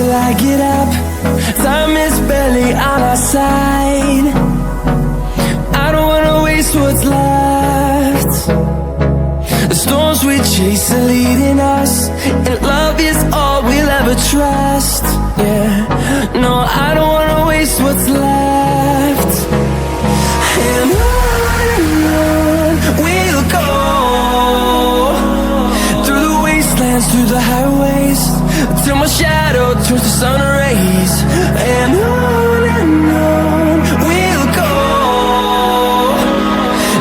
till I get up. Time is barely on our side. I don't wanna waste what's left. The storms we chase are leading us, and love is all we'll ever trust. Yeah, no, I don't wanna waste what's left. And on we'll go, through the wastelands, through the highways, till my shadow turns to sun rays. And on we'll go,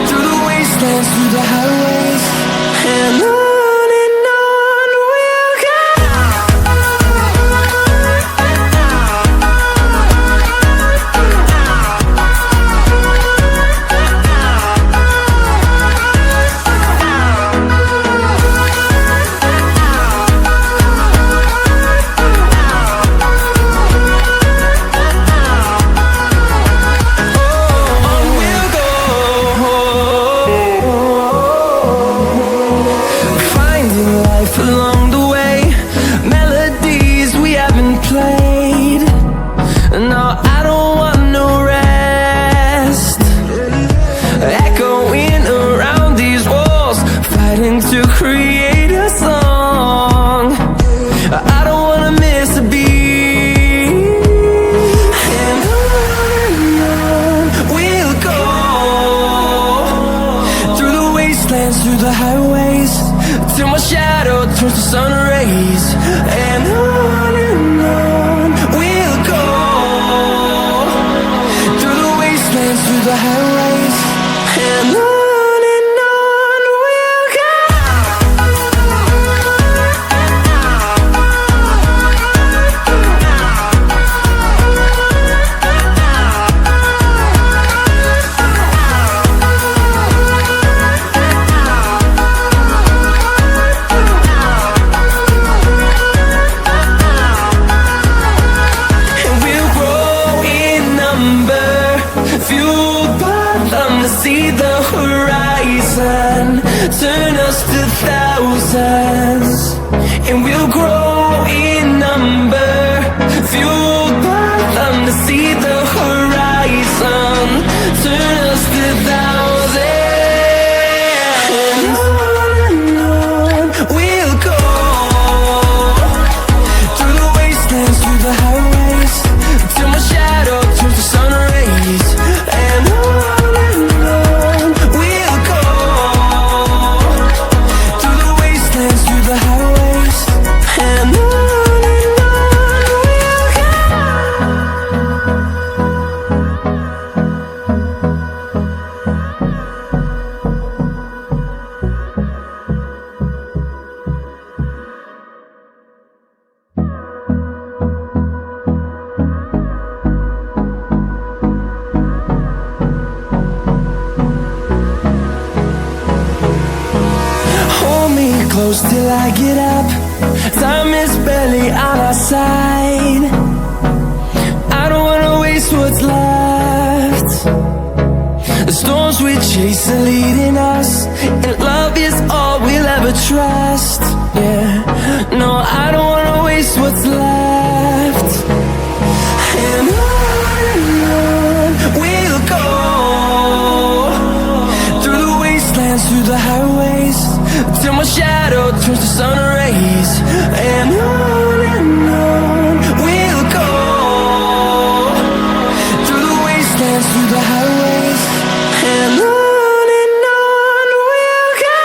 through the wastelands, through the highways, and on we'll go. Along the way, melodies we haven't played. No, I don't want no rest. Echoing around these walls, fighting to create a song. I don't wanna miss a beat. And on we'll go, through the wastelands, through the highways, till my shadow turns to sun rays. And on we'll go, through the wastelands, through the highways, and on we'll go. See the horizon, turn us to thousands, and we'll grow in number. Fueled by them to see the horizon, turn us to thousands. And on we'll go, through the wastelands, through the highways, till my shadow turns to sun rays. And on close till I get up. Time is barely on our side. I don't wanna waste what's left. The storms we chase are leading us, and love is all we'll ever trust. Yeah, no, I don't wanna waste what's left. And on we'll go, through the wastelands, through the highways, till my shadow turns to sun rays. And on we'll go, through the wastelands, through the highways, and on we'll go.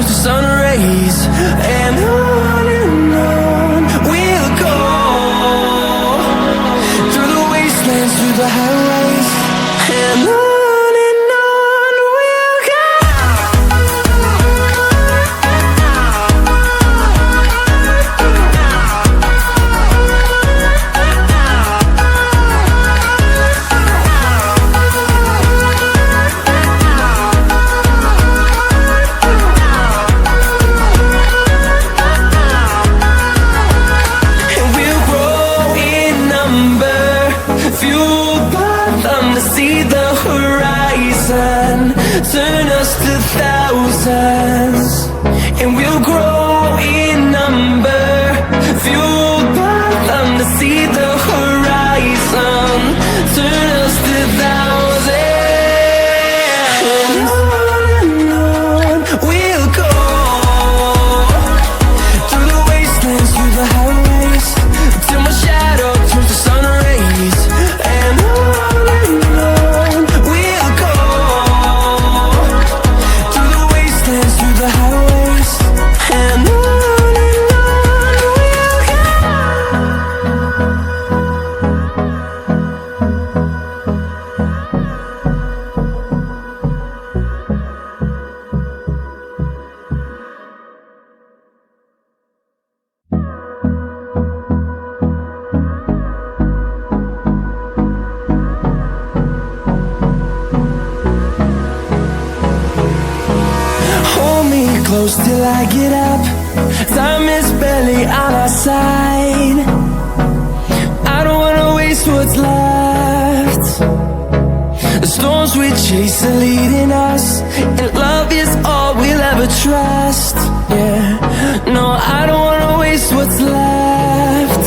turns to sun rays, and on we'll go, through the wastelands, through the highways, and on we'll go. Turn us to thousands, and we'll grow in number, fueled by them to see the horizon. Turn us to thousands, and on we'll go, through the wastelands, through the highways, till my shadow turns to sun rays, and on we'll go, through the highways, and on we'll go. Hold me close till I get up. Time is barely on our side. I don't wanna waste what's left. The storms we chase are leading us, and love is all we'll ever trust. Yeah, no, I don't wanna waste what's left.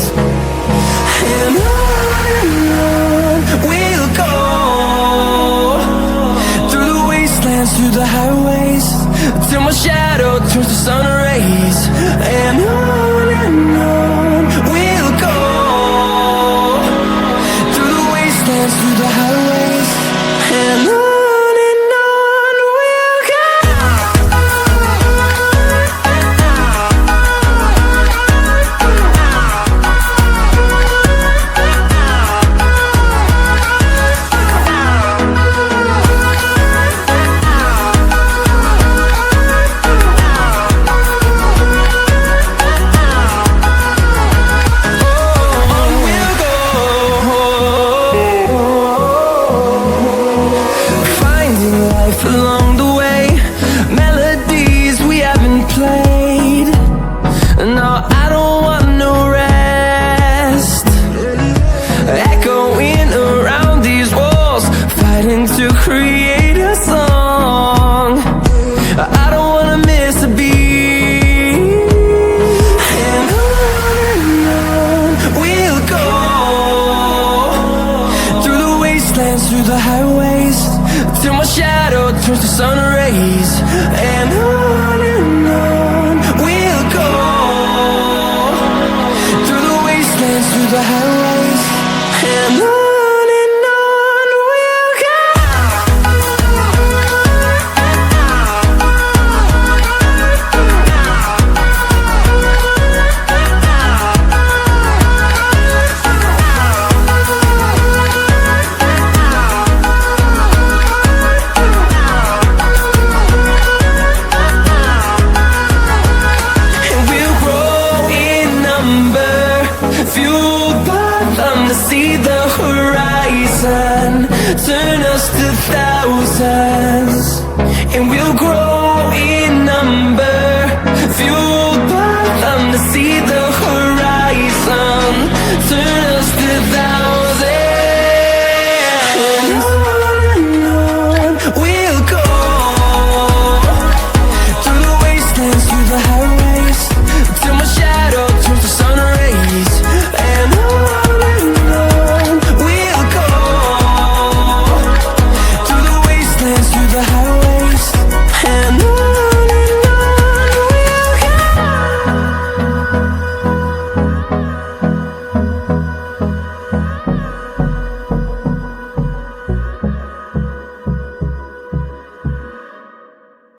And on we'll go, through the wastelands, through the highways, till my shadow turns to sun rays, and on we'll go, through the wastelands, through the highways, and on we'll go. Along the way, melodies we haven't played. No, I don't want no rest. Echoing around these walls, fighting to create a song. I don't wanna miss a beat. And on we'll go, through the wastelands, through the highways, till my shadow turns to sun rays, and on we'll go, through the wastelands, through the highways, and on we'll go. Turn us to thousands, and we'll grow